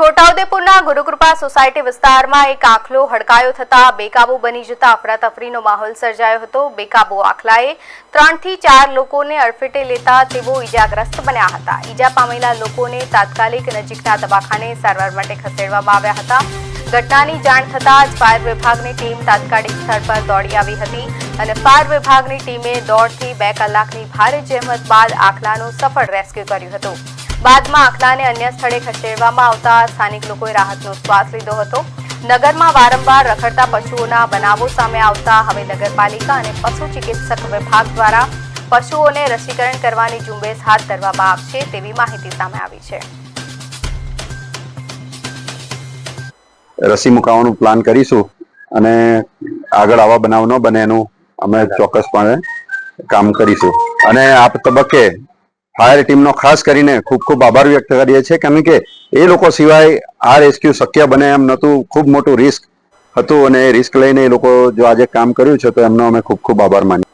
છોટાઉદેપુરના Gurukripa society વિસ્તારમાં એક આખલો હડકાયો થતા બેકાબુ બની જતા અફરાતફરીનો માહોલ સર્જાયો હતો। બેકાબુ આખલાએ 3 થી 4 લોકોને અડફેટે લેતા તેઓ ઈજાગ્રસ્ત બન્યા હતા। ઈજા પામેલા લોકોને તાત્કાલિક નજીકના દવાખાને સારવાર માટે ખસેડવામાં આવ્યા હતા। ઘટનાની જાણ થતાં જ ફાયર વિભાગની ટીમ તાત્કાલિક સ્થળ પર દોડી આવી હતી અને ફાયર વિભાગની ટીમે દોઢથી 2 કલાકની ભારે જહેમત બાદ આખલાનું સફળ રેસ્ક્યુ કર્યું હતું। બાદમાં આખલાને અન્ય સ્થળે ખસેડવામાં આવતા સ્થાનિક લોકોએ રાહતનો શ્વાસ લીધો હતો। નગરમાં વારંવાર રખડતા પશુઓના બનાવો સામે આવતા હવે નગરપાલિકા અને પશુ ચિકિત્સક વિભાગ દ્વારા પશુઓને રસીકરણ કરવાની ઝુંબેશ હાથ ધરવામાં આવશે તેવી માહિતી સામે આવી છે। રસી મુકાવવાનો પ્લાન કરીશું અને આગળ આવા બનાવ ન બને એનું અમે ચોક્કસપણે કામ કરીશું અને આ તબક્કે ફાયર ટીમનો ખાસ કરીને ખૂબ આભાર વ્યક્ત કરીએ છીએ કેમ કે એ લોકો સિવાય આ રેસ્ક્યુ શક્ય બને એમ નહોતું। ખૂબ મોટું રિસ્ક હતું અને રિસ્ક લઈને એ લોકો જો આજે કામ કર્યું છે તો એમનો અમે ખૂબ આભાર માનીએ।